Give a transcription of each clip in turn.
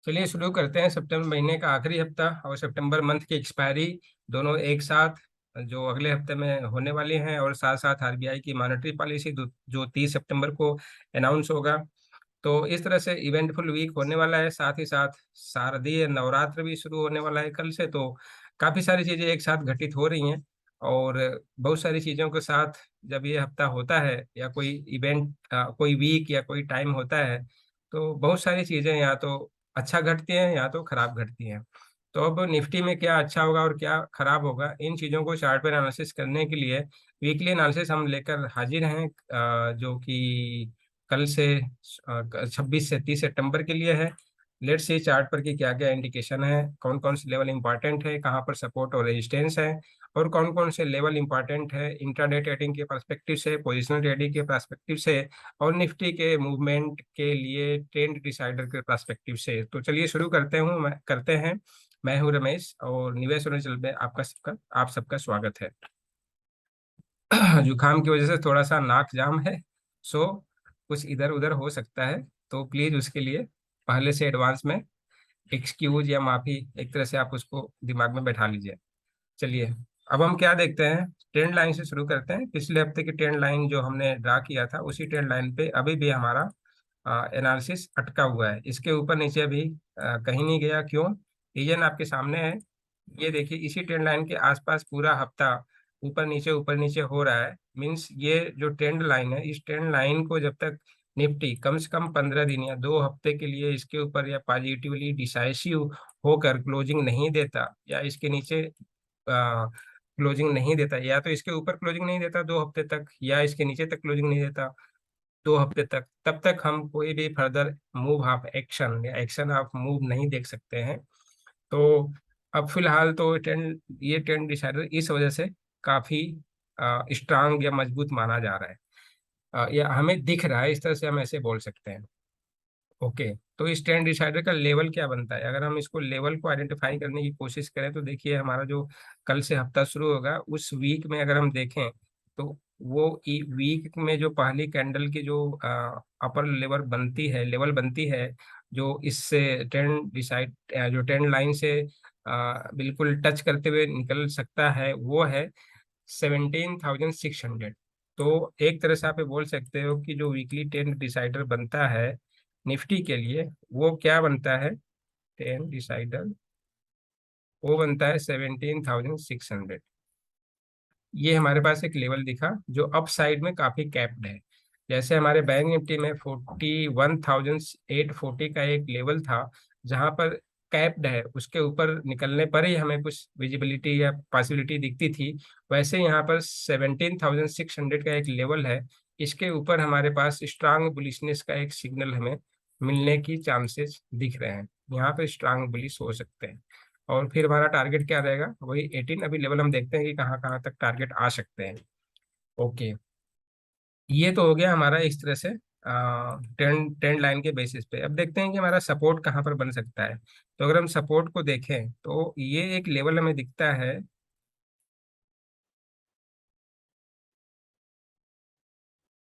चलिए शुरू करते हैं। सितंबर महीने का आखिरी हफ्ता और सितंबर मंथ की एक्सपायरी दोनों एक साथ जो अगले हफ्ते में होने वाली हैं, और साथ साथ आरबीआई की मॉनेटरी पॉलिसी जो 30 सितंबर को अनाउंस होगा। तो इस तरह से इवेंटफुल वीक होने वाला है। साथ ही साथ शारदीय नवरात्र भी शुरू होने वाला है कल से। तो काफ़ी सारी चीज़ें एक साथ घटित हो रही हैं, और बहुत सारी चीज़ों के साथ जब ये हफ्ता होता है या कोई इवेंट, कोई वीक या कोई टाइम होता है, तो बहुत सारी चीज़ें या तो अच्छा घटती हैं या तो खराब घटती हैं। तो अब निफ्टी में क्या अच्छा होगा और क्या खराब होगा, इन चीज़ों को चार्ट पर एनालिसिस करने के लिए वीकली एनालिसिस हम लेकर हाजिर हैं, जो कि कल से 26 से 30 सितंबर के लिए है। लेट्स सी चार्ट पर कि क्या क्या इंडिकेशन है, कौन कौन से लेवल इंपॉर्टेंट है, कहाँ पर सपोर्ट और रेजिस्टेंस है, और कौन कौन से लेवल इंपॉर्टेंट है इंट्राडे ट्रेडिंग के पर्सपेक्टिव से, पोजिशनल ट्रेडिंग के पर्सपेक्टिव से, और निफ्टी के मूवमेंट के लिए ट्रेंड डिसाइडर के पर्सपेक्टिव से। तो चलिए शुरू करते हैं। मैं हूं रमेश, और निवेश और निचल में आप सबका स्वागत है। जुकाम की वजह से थोड़ा सा नाक जाम है, सो कुछ इधर उधर हो सकता है। तो प्लीज उसके लिए पहले से एडवांस में एक्सक्यूज या माफी, एक तरह से आप उसको दिमाग में बैठा लीजिए। चलिए, अब हम क्या देखते हैं, ट्रेंड लाइन से शुरू करते हैं। पिछले हफ्ते की ट्रेंड लाइन जो हमने ड्रा किया था, उसी ट्रेंड लाइन पे अभी भी हमारा एनालिसिस अटका हुआ है। इसके ऊपर नीचे अभी कहीं नहीं गया। क्यों? रीजन आपके सामने है। ये देखिए, इसी ट्रेंड लाइन के आसपास पूरा हफ्ता ऊपर नीचे हो रहा है। मीन्स ये जो ट्रेंड लाइन है, इस ट्रेंड लाइन को जब तक निफ्टी कम से कम 15 दिन या 2 हफ्ते के लिए इसके ऊपर या पॉजिटिवली डिसाइसिव होकर क्लोजिंग नहीं देता, या इसके नीचे क्लोजिंग नहीं देता, या तो इसके ऊपर क्लोजिंग नहीं देता 2 हफ्ते तक, या इसके नीचे तक क्लोजिंग नहीं देता 2 हफ्ते तक, तब तक हम कोई भी फर्दर मूव ऑफ एक्शन या एक्शन ऑफ मूव नहीं देख सकते हैं। तो अब फिलहाल तो ये ट्रेंड डिसाइडर इस वजह से काफी स्ट्रांग या मजबूत माना जा रहा है, या हमें दिख रहा है, इस तरह से हम ऐसे बोल सकते हैं। ओके, तो इस ट्रेंड डिसाइडर का लेवल क्या बनता है? अगर हम इसको लेवल को आइडेंटिफाई करने की कोशिश करें, तो देखिए हमारा जो कल से हफ्ता शुरू होगा, उस वीक में अगर हम देखें, तो वो वीक में जो पहली कैंडल की जो अपर लेवल बनती है, जो इससे जो ट्रेंड लाइन से बिल्कुल टच करते हुए निकल सकता है, वो है 17,600। तो एक तरह से आप ये बोल सकते हो कि जो वीकली ट्रेंड डिसाइडर बनता है निफ्टी के लिए, वो क्या बनता है? ट्रेंड डिसाइडर वो बनता है 17,600। ये हमारे पास एक लेवल दिखा जो अप साइड में काफी कैप्ड है। जैसे हमारे बैंक निफ्टी में 41,840 का एक लेवल था, जहां पर कैप्ड है, उसके ऊपर निकलने पर ही हमें कुछ विजिबिलिटी या पॉसिबिलिटी दिखती थी। वैसे यहाँ पर 17,600 का एक लेवल है। इसके ऊपर हमारे पास स्ट्रांग बुलिशनेस का एक सिग्नल हमें मिलने की चांसेस दिख रहे हैं। यहाँ पर स्ट्रांग बुलिश हो सकते हैं। और फिर हमारा टारगेट क्या रहेगा? वही 18। अभी लेवल हम देखते हैं कि कहाँ कहाँ तक टारगेट आ सकते हैं। ओके, ये तो हो गया हमारा इस तरह से ट्रेंड ट्रेंड लाइन के बेसिस पे। अब देखते हैं कि हमारा सपोर्ट कहाँ पर बन सकता है। तो अगर हम सपोर्ट को देखें, तो ये एक लेवल हमें दिखता है,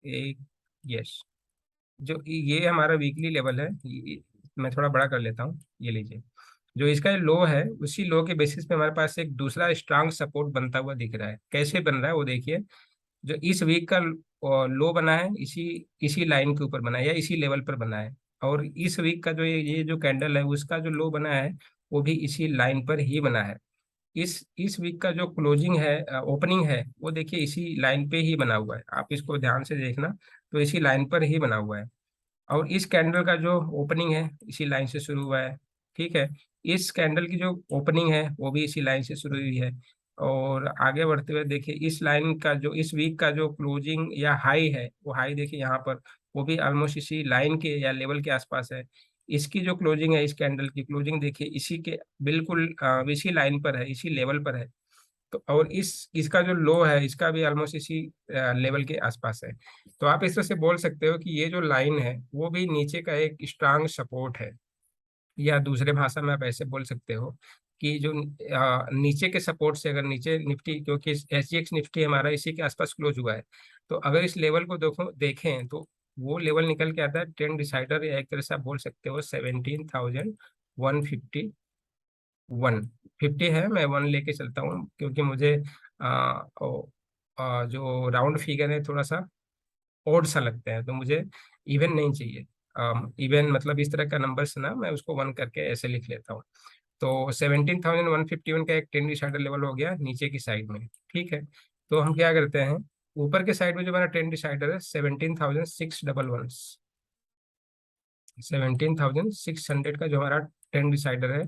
एक, यस, जो ये हमारा वीकली लेवल है। मैं थोड़ा बड़ा कर लेता हूँ, ये लीजिए। जो इसका लो है, उसी लो के बेसिस पे हमारे पास एक दूसरा स्ट्रांग सपोर्ट बनता हुआ दिख रहा है। कैसे बन रहा है वो देखिए। जो इस वीक का लो बना है, इसी इसी लाइन के ऊपर बना है या इसी लेवल पर बना है। और इस वीक का जो ये जो कैंडल है, उसका जो लो बना है, वो भी इसी लाइन पर ही बना है। इस वीक का जो क्लोजिंग है, ओपनिंग है, वो देखिए इसी लाइन पे ही बना हुआ है। आप इसको ध्यान से देखना, तो इसी लाइन पर ही बना हुआ है। और इस कैंडल का जो ओपनिंग है, इसी लाइन से शुरू हुआ है। ठीक है, इस कैंडल की जो ओपनिंग है, वो भी इसी लाइन से शुरू हुई है। और आगे बढ़ते हुए देखिए, इस लाइन का जो इस वीक का जो क्लोजिंग या हाई है, वो हाई देखिए यहाँ पर, वो भी ऑलमोस्ट इसी लाइन के या लेवल के आसपास है। इसकी जो क्लोजिंग है, इस कैंडल की क्लोजिंग देखिए इसी के बिल्कुल इसी लाइन पर है, इसी लेवल पर है। तो और इसका जो लो है, इसका भी ऑलमोस्ट इसी लेवल के आसपास है। तो आप इस तरह से बोल सकते हो कि ये जो लाइन है, वो भी नीचे का एक स्ट्रांग सपोर्ट है। या दूसरे भाषा में आप ऐसे बोल सकते हो कि जो नीचे के सपोर्ट से, अगर नीचे निफ्टी, क्योंकि एसजीएक्स निफ्टी हमारा इसी के आसपास क्लोज हुआ है, तो अगर इस लेवल को देखें, तो वो लेवल निकल के आता है ट्रेंड डिसाइडर, या एक तरह से आप बोल सकते हो 151, 50 है, मैं 1 लेके चलता हूँ क्योंकि मुझे जो राउंड फिगर है थोड़ा सा ओड सा लगता है, तो मुझे इवन नहीं चाहिए। इवन मतलब इस तरह का नंबर्स ना, मैं उसको 1 करके ऐसे लिख लेता हूँ। तो 17,151 का एक ट्रेंड डिसाइडर लेवल हो गया नीचे की साइड में। ठीक है, तो हम क्या करते हैं, ऊपर के साइड में जो हमारा ट्रेंड डिसाइडर है 17,611, 17,600 का जो हमारा ट्रेंड डिसाइडर है।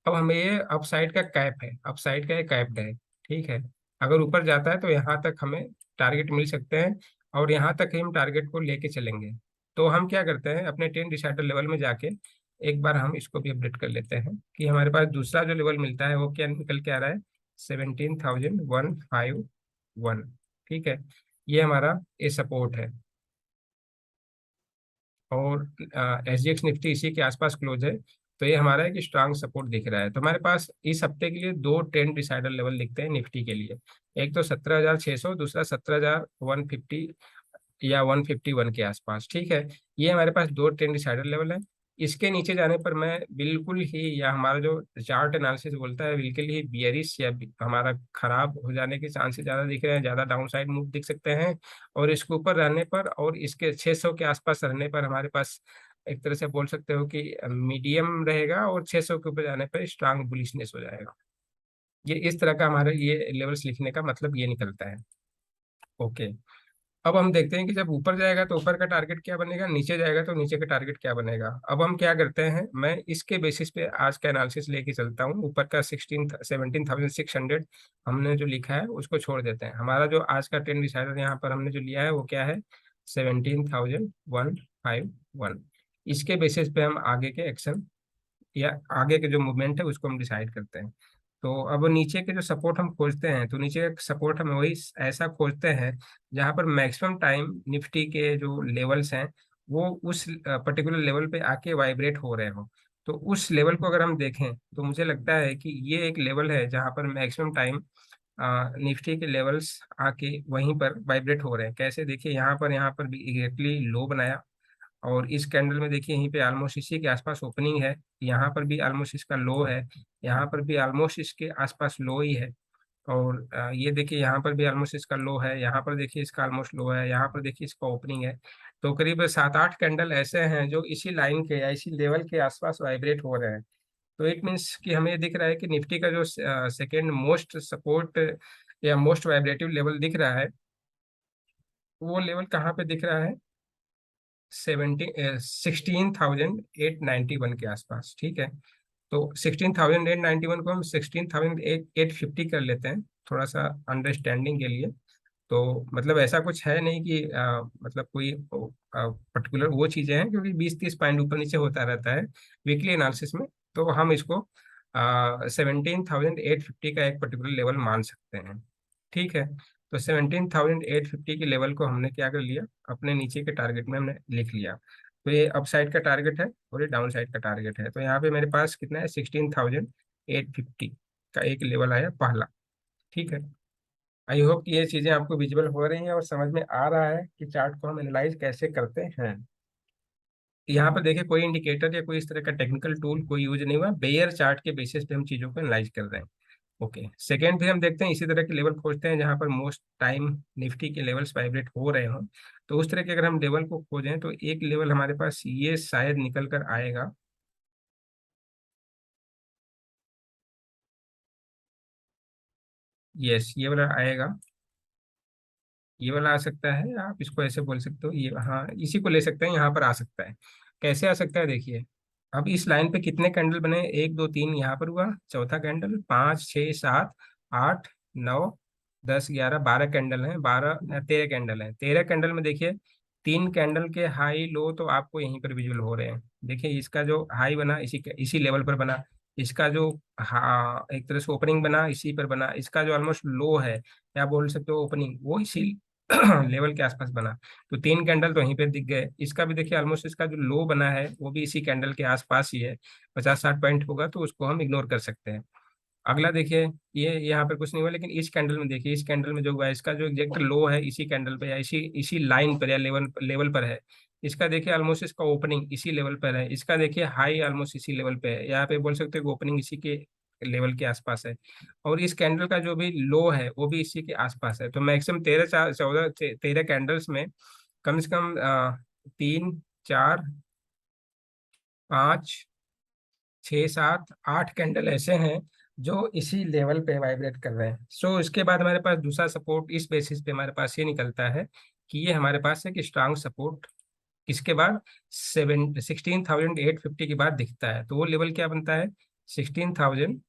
अब हमें ये अप साइड का कैप है, अप साइड का ये कैप्ड है। ठीक है, अगर ऊपर जाता है तो यहाँ तक हमें टारगेट मिल सकते हैं, और यहाँ तक ही हम टारगेट को लेके चलेंगे। तो हम क्या करते हैं, अपने ट्रेंड डिसाइडर लेवल में जाके एक बार हम इसको भी अपडेट कर लेते हैं कि हमारे पास दूसरा जो लेवल मिलता है वो क्या निकल के आ रहा है, 17,151। ठीक है, ये हमारा ये सपोर्ट है, और SGX निफ्टी इसी के आसपास क्लोज है। तो ये हमारा एक स्ट्रांग सपोर्ट दिख रहा है। तो हमारे पास इस हफ्ते के लिए दो ट्रेंड डिसाइडर लेवल दिखते हैं निफ्टी के लिए, एक तो 17,600, दूसरा 17,150 या 151 के आसपास। ठीक है, ये हमारे पास दो ट्रेंड डिसाइडर लेवल है। इसके नीचे जाने पर मैं बिल्कुल ही, या हमारा जो चार्ट एनालिसिस बोलता है, बिल्कुल ही बियरिश या हमारा खराब हो जाने के चांसेस ज़्यादा दिख रहे हैं, ज़्यादा डाउन साइड मूव दिख सकते हैं। और इसके ऊपर रहने पर और इसके 600 के आसपास रहने पर हमारे पास एक तरह से बोल सकते हो कि मीडियम रहेगा, और 600 के ऊपर जाने पर स्ट्रांग बुलिशनेस हो जाएगा। ये इस तरह का हमारे ये लेवल्स लिखने का मतलब ये निकलता है। ओके, अब हम देखते हैं कि जब ऊपर जाएगा तो ऊपर का टारगेट क्या बनेगा, नीचे जाएगा तो नीचे का टारगेट क्या बनेगा। अब हम क्या करते हैं, मैं इसके बेसिस पे आज का एनालिसिस लेके चलता हूँ। ऊपर का 17,600 हमने जो लिखा है उसको छोड़ देते हैं। हमारा जो आज का ट्रेंड डिसाइडर यहाँ पर हमने जो लिया है वो क्या है, 17,151। इसके बेसिस पे हम आगे के एक्शन या आगे के जो मूवमेंट है उसको हम डिसाइड करते हैं। तो अब नीचे के जो सपोर्ट हम खोजते हैं, तो नीचे का सपोर्ट हम वही ऐसा खोजते हैं जहां पर मैक्सिमम टाइम निफ्टी के जो लेवल्स हैं वो उस पर्टिकुलर लेवल पे आके वाइब्रेट हो रहे हो। तो उस लेवल को अगर हम देखें तो मुझे लगता है कि ये एक लेवल है जहां पर मैक्सिमम टाइम निफ्टी के लेवल्स आके वहीं पर वाइब्रेट हो रहे हैं। कैसे, देखिए यहाँ पर भी एग्जैक्टली लो बनाया, और इस कैंडल में देखिए यहीं पे ऑलमोस्ट इसी के आसपास ओपनिंग है, यहाँ पर भी ऑलमोस्ट इसका लो है, यहाँ पर भी ऑलमोस्ट इसके आसपास लो ही है। और ये देखिए यहाँ पर भी ऑलमोस्ट इसका लो है, यहाँ पर देखिए इसका ऑलमोस्ट लो है, यहाँ पर देखिए इसका ओपनिंग है। तो करीब 7-8 कैंडल ऐसे हैं जो इसी लाइन के या इसी लेवल के आसपास वाइब्रेट हो रहे हैं। तो इट मीन्स कि हमें दिख रहा है कि निफ्टी का जो सेकेंड मोस्ट सपोर्ट या मोस्ट वाइब्रेटिव लेवल दिख रहा है, वो लेवल कहाँ पे दिख रहा है, 16,891 के आसपास। ठीक है, तो 16,891 को हम 16,850 कर लेते हैं, थोड़ा सा अंडरस्टैंडिंग के लिए। तो मतलब ऐसा कुछ है नहीं कि मतलब कोई पर्टिकुलर वो चीज़ें हैं, क्योंकि 20-30 पॉइंट ऊपर नीचे होता रहता है वीकली एनालिसिस में। तो हम इसको 17,850 का एक पर्टिकुलर लेवल मान सकते हैं। ठीक है, तो 17,850 के लेवल को हमने क्या कर लिया, अपने नीचे के टारगेट में हमने लिख लिया। तो ये अप साइड का टारगेट है और ये डाउन साइड का टारगेट है। तो यहाँ पे मेरे पास कितना है, 16,850 का एक लेवल आया पहला। ठीक है, आई होप कि ये चीज़ें आपको विजिबल हो रही हैं और समझ में आ रहा है कि चार्ट को हम एनालाइज कैसे करते हैं। यहाँ पर देखिए कोई इंडिकेटर या कोई इस तरह का टेक्निकल टूल कोई यूज नहीं हुआ, बेयर चार्ट के बेसिस पे हम चीज़ों को एनालाइज कर रहे हैं। ओके, सेकेंड पे हम देखते हैं इसी तरह के लेवल खोजते हैं जहां पर मोस्ट टाइम निफ्टी के लेवल्स वाइब्रेट हो रहे हो। तो उस तरह के अगर हम लेवल को खोजें तो एक लेवल हमारे पास ये शायद निकल कर आएगा, यस ये वाला आएगा, ये वाला आ सकता है, आप इसको ऐसे बोल सकते हो, ये हाँ इसी को ले सकते हैं, यहाँ पर आ सकता है। कैसे आ सकता है देखिए, अब इस लाइन पे कितने कैंडल बने, 1 2 3 यहाँ पर हुआ, चौथा कैंडल, 5 6 7 8 9 10 11 12 कैंडल हैं, 13 कैंडल हैं। 13 कैंडल में देखिए 3 कैंडल के हाई लो तो आपको यहीं पर विजुअल हो रहे हैं। देखिए इसका जो हाई बना इसी इसी लेवल पर बना, इसका जो हाँ एक तरह से ओपनिंग बना इसी पर बना, इसका जो ऑलमोस्ट लो है या बोल सकते हो ओपनिंग, वो इसी लेवल के आसपास बना। तो 3 कैंडल तो यहीं पे दिख गए। इसका भी देखिए ऑलमोस्ट इसका जो लो बना है वो भी इसी कैंडल के आसपास ही है, 50-60 पॉइंट होगा तो उसको हम इग्नोर कर सकते हैं। अगला देखिए, ये यहाँ पर कुछ नहीं हुआ, लेकिन इस कैंडल में देखिए, इस कैंडल में जो हुआ है इसका जो एग्जैक्ट लो है इसी कैंडल पे या इसी इसी लाइन पर या लेवल लेवल पर है। इसका देखिए ऑलमोस्ट इसका ओपनिंग इसी लेवल पर है, इसका देखिए हाई ऑलमोस्ट इसी लेवल पे है, यहाँ पे बोल सकते हो कि ओपनिंग इसी के लेवल के आसपास है, और इस कैंडल का जो भी लो है वो भी इसी के आसपास है। तो मैक्सिमम 13 कैंडल्स में कम से कम 3 4 5 6 7 8 कैंडल ऐसे हैं जो इसी लेवल पे वाइब्रेट कर रहे हैं। सो इसके बाद हमारे पास दूसरा सपोर्ट इस बेसिस पे हमारे पास ये निकलता है कि ये हमारे पास है कि स्ट्रांग सपोर्ट इसके बाद 16,850 के बाद दिखता है। तो वो लेवल क्या बनता है? 16,000,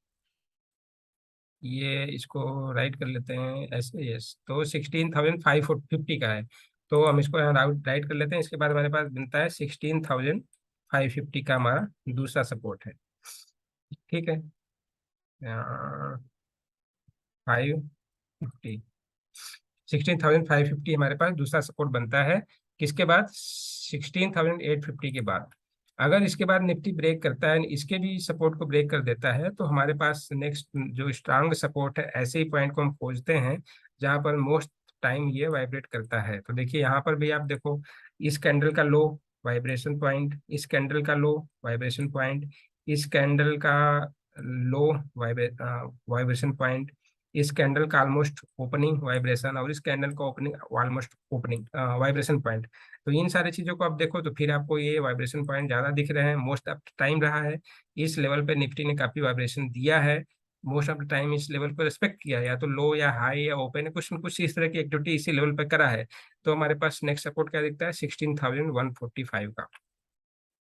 ये इसको राइट कर लेते हैं ऐसे, यस, तो 16,550 का है। तो हम इसको यहाँ राइट कर लेते हैं। इसके बाद हमारे पास बनता है 16,550 का हमारा दूसरा सपोर्ट है। ठीक है, 550, 16,550 हमारे पास दूसरा सपोर्ट बनता है। किसके बाद? 16,850 के बाद। अगर इसके बाद निफ्टी ब्रेक करता है, इसके भी सपोर्ट को ब्रेक कर देता है, तो हमारे पास नेक्स्ट जो स्ट्रांग सपोर्ट है, ऐसे ही पॉइंट को हम खोजते हैं जहां पर मोस्ट टाइम ये वाइब्रेट करता है। तो देखिए यहाँ पर भी आप देखो, इस कैंडल का लो वाइब्रेशन पॉइंट, इस कैंडल का लो वाइब्रेशन पॉइंट, इस कैंडल का लो वाइब्रेशन पॉइंट, इस कैंडल का ऑलमोस्ट ओपनिंग वाइब्रेशन, और इस कैंडल का opening almost opening vibration point. तो इन सारी चीजों को आप देखो तो फिर आपको ये वाइब्रेशन पॉइंट ज्यादा दिख रहे हैं, मोस्ट ऑफ टाइम रहा है इस लेवल पे निफ्टी ने काफी वाइब्रेशन दिया है, मोस्ट ऑफ द टाइम इस लेवल को रिस्पेक्ट किया है, या तो लो या हाई या ओपन, कुछ न कुछ इस तरह की एक्टिविटी इसी लेवल पे करा है। तो हमारे पास नेक्स्ट सपोर्ट क्या दिखता है? 16,145 का,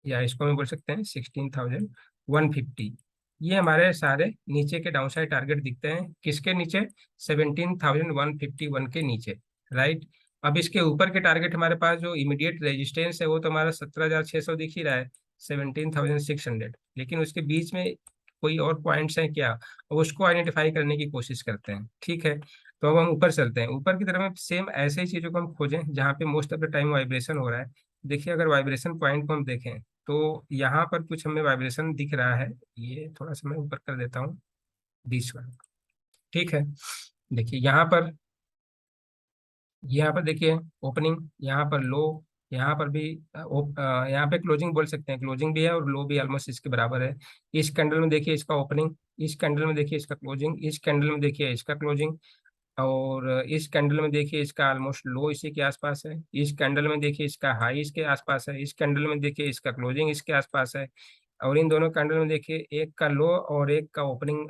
या इसको हम बोल सकते हैं 16,150। ये हमारे सारे नीचे के डाउनसाइड टारगेट दिखते हैं, किसके नीचे? 17,151 के नीचे, राइट। अब इसके ऊपर के टारगेट हमारे पास जो इमीडिएट रेजिस्टेंस है वो तो हमारा 17,600 दिख ही रहा है, 17,600, लेकिन उसके बीच में कोई और पॉइंट्स हैं क्या, अब उसको आइडेंटिफाई करने की कोशिश करते हैं। ठीक है, तो अब हम ऊपर चलते हैं, ऊपर की तरफ सेम ऐसे ही चीजों को हम खोजें जहाँ पे most of the time vibration हो रहा है। देखिए अगर वाइब्रेशन पॉइंट को हम देखें तो यहाँ पर कुछ हमें वाइब्रेशन दिख रहा है, ये थोड़ा सा मैं ऊपर कर देता हूँ, 20 वाला। ठीक है, देखिए यहाँ पर देखिए ओपनिंग, यहाँ पर लो, यहाँ पर भी यहाँ पे क्लोजिंग बोल सकते हैं, क्लोजिंग भी है और लो भी ऑलमोस्ट इसके बराबर है। इस कैंडल में देखिए इसका ओपनिंग, इस कैंडल में देखिए इसका क्लोजिंग, इस कैंडल में देखिए इसका क्लोजिंग, और इस कैंडल में देखिए इसका ऑलमोस्ट लो इसी के आसपास है, इस कैंडल में देखिए इसका हाई इसके आसपास है, इस कैंडल में देखिए इसका क्लोजिंग इसके आसपास है, और इन दोनों कैंडल में देखिए एक का लो और एक का ओपनिंग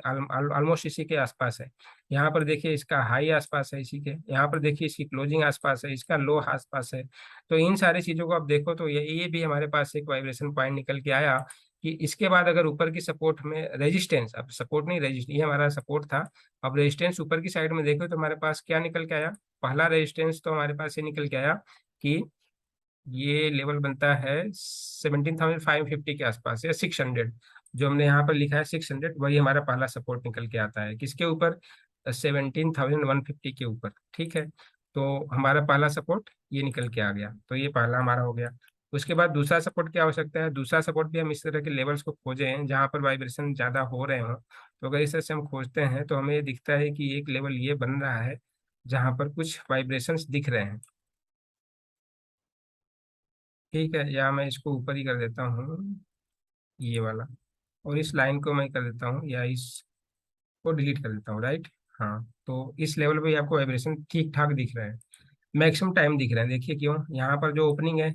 ऑलमोस्ट इसी के आसपास है। यहाँ पर देखिए इसका हाई आसपास है इसी के, यहाँ पर देखिए इसकी क्लोजिंग आसपास है, इसका लो आसपास है। तो इन सारी चीजों को आप देखो तो ये भी हमारे पास एक वाइब्रेशन पॉइंट निकल के आया कि इसके बाद अगर ऊपर की सपोर्ट में रेजिस्टेंस, अब सपोर्ट नहीं रेजिस्ट, ये हमारा सपोर्ट था, अब रेजिस्टेंस ऊपर की साइड में देखो तो हमारे पास क्या निकल के आया? पहला रेजिस्टेंस तो हमारे पास ये निकल के आया कि ये लेवल बनता है 17,550 के आसपास या 600, जो हमने यहाँ पर लिखा है 600, वही हमारा पहला सपोर्ट निकल के आता है। किसके ऊपर? 17,150 के ऊपर। ठीक है, तो हमारा पहला सपोर्ट ये निकल के आ गया, तो ये पहला हमारा हो गया। उसके बाद दूसरा सपोर्ट क्या हो सकता है? दूसरा सपोर्ट भी हम इस तरह के लेवल्स को खोजे हैं जहाँ पर वाइब्रेशन ज़्यादा हो रहे हो। तो अगर इस तरह से हम खोजते हैं तो हमें ये दिखता है कि एक लेवल ये बन रहा है जहाँ पर कुछ वाइब्रेशंस दिख रहे हैं। ठीक है, या मैं इसको ऊपर ही कर देता हूँ, ये वाला, और इस लाइन को मैं कर देता हूँ या इसको डिलीट कर देता हूँ, राइट। हाँ, तो इस लेवल पे आपको वाइब्रेशन ठीक ठाक दिख रहा है, मैक्सिमम टाइम दिख रहा है। देखिए क्यों, यहाँ पर जो ओपनिंग है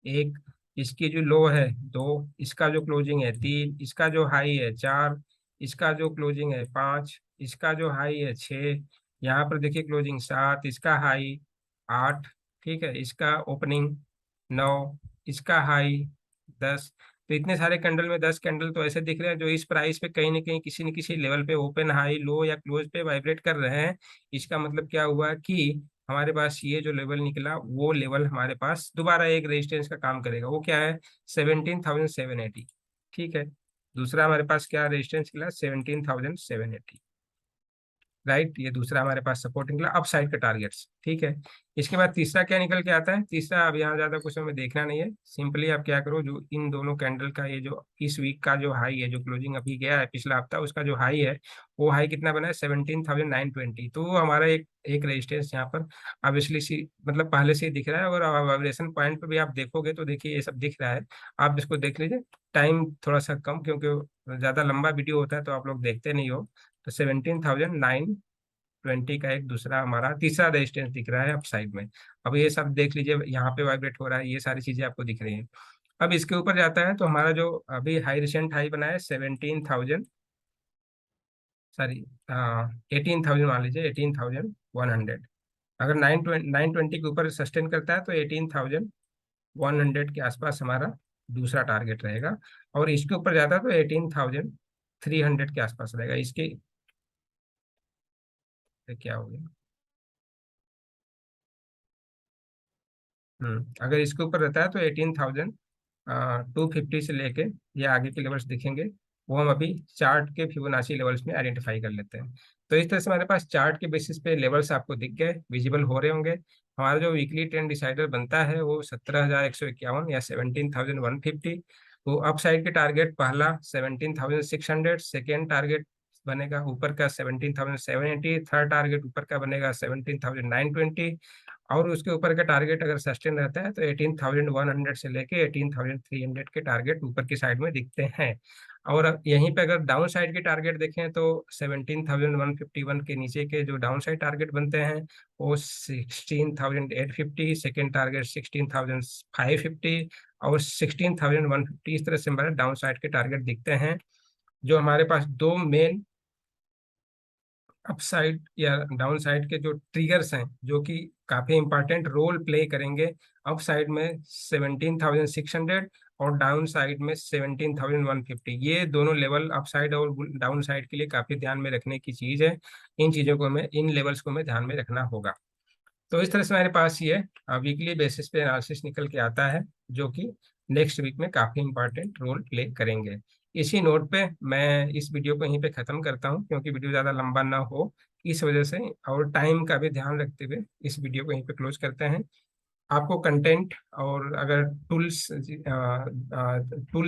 एक, इसकी जो लो है दो, इसका जो क्लोजिंग है तीन, इसका जो हाई है चार, इसका जो क्लोजिंग है पाँच, इसका जो हाई है छः, यहाँ पर देखिए क्लोजिंग सात, इसका हाई आठ, ठीक है, इसका ओपनिंग नौ, इसका हाई 10। तो इतने सारे कैंडल में 10 कैंडल तो ऐसे दिख रहे हैं जो इस प्राइस पे कहीं ना कहीं किसी न किसी लेवल पे ओपन हाई लो या क्लोज पे वाइब्रेट कर रहे हैं। इसका मतलब क्या हुआ कि हमारे पास ये जो लेवल निकला वो लेवल हमारे पास दोबारा एक रेजिस्टेंस का काम करेगा, वो क्या है? 17,780। ठीक है, दूसरा हमारे पास क्या रेजिस्टेंस निकला? 17,780, राइट, ये दूसरा हमारे पास सपोर्ट निकला अप साइड का टारगेट्स, ठीक है। इसके बाद तीसरा क्या निकल के आता है, तीसरा अब यहाँ ज्यादा कुछ हमें देखना नहीं है, सिंपली आप क्या करो, जो इन दोनों कैंडल का ये जो इस वीक का जो हाई है, जो क्लोजिंग अभी गया है पिछला हफ्ता, उसका जो हाई है, वो हाई कितना बना है 17,920। तो वो हमारा एक एक रेजिस्टेंस यहाँ पर ऑब्वियसली सी मतलब पहले से ही दिख रहा है, और वाइब्रेशन पॉइंट पे भी आप देखोगे तो देखिए ये सब दिख रहा है। आप इसको देख लीजिए, टाइम थोड़ा सा कम, क्योंकि ज्यादा लंबा वीडियो होता है तो आप लोग देखते नहीं हो। तो 17,920 का एक दूसरा हमारा तीसरा रेजिस्टेंस दिख रहा है अप साइड में। अब ये सब देख लीजिए, यहाँ पे वाइब्रेट हो रहा है, ये सारी चीजें आपको दिख रही हैं। अब इसके ऊपर जाता है तो हमारा जो अभी हाई रिसेंट हाई बना है 17,000, सॉरी 18,000, मान लीजिए 18,100। अगर 920 के ऊपर सस्टेन करता है तो 18,100 के आसपास हमारा दूसरा टारगेट रहेगा। और इसके ऊपर जाता है तो 18,300 के आसपास रहेगा। इसके क्या हो गया, अगर इसके ऊपर रहता है तो 18,250 से लेके ये आगे के लेवल्स दिखेंगे, वो हम अभी चार्ट के फिबोनाची लेवल्स में आइडेंटिफाई कर लेते हैं। तो इस तरह से हमारे पास चार्ट के बेसिस पे लेवल्स आपको दिख गए, विजिबल हो रहे होंगे। हमारा जो वीकली ट्रेंड डिसाइडर बनता है वो 17,151 या 17,150। वो अप साइड के टारगेट पहला 17,600, सेकेंड टारगेट बनेगा ऊपर का 17,780, थर्ड टारगेट ऊपर का बनेगा 17,920, और उसके ऊपर का टारगेट अगर सस्टेन रहता है तो 18,100 से लेके 18,300 के टारगेट ऊपर की साइड में दिखते हैं। और अब यहीं पे अगर डाउन साइड के टारगेट देखें तो 17,151 के नीचे के जो डाउन साइड टारगेट बनते हैं वो 16,850, सेकेंड टारगेट 16,550 और 16,150, इस तरह से हमारे डाउन साइड के टारगेट दिखते हैं। जो हमारे पास दो मेन अपसाइड या डाउन साइड के जो ट्रिगर्स हैं, जो कि काफी इंपॉर्टेंट रोल प्ले करेंगे, अप साइड में 17,600 और डाउन साइड में 17,150, ये दोनों लेवल अप साइड और डाउन साइड के लिए काफी ध्यान में रखने की चीज है। इन चीजों को हमें, इन लेवल्स को हमें ध्यान में रखना होगा। तो इस तरह से हमारे पास ये वीकली बेसिस पे एनालिसिस निकल के आता है, जो कि नेक्स्ट वीक में काफी इंपॉर्टेंट रोल प्ले करेंगे। इसी नोट पे मैं इस वीडियो को यहीं पे खत्म करता हूँ, क्योंकि वीडियो ज़्यादा लंबा ना हो इस वजह से, और टाइम का भी ध्यान रखते हुए इस वीडियो को यहीं पे क्लोज करते हैं। आपको कंटेंट और अगर टूल्स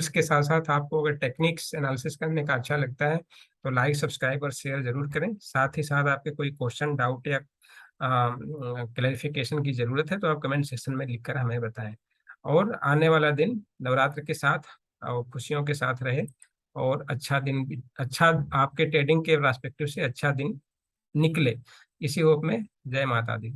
के साथ साथ आपको अगर टेक्निक्स एनालिसिस करने का अच्छा लगता है तो लाइक सब्सक्राइब और शेयर जरूर करें। साथ ही साथ आपके कोई क्वेश्चन डाउट या क्लैरिफिकेशन की जरूरत है तो आप कमेंट सेक्शन में लिखकर हमें बताएं। और आने वाला दिन नवरात्र के साथ और खुशियों के साथ रहे, और अच्छा दिन भी, अच्छा आपके ट्रेडिंग के पर्सपेक्टिव से अच्छा दिन निकले, इसी होप में। जय माता दी।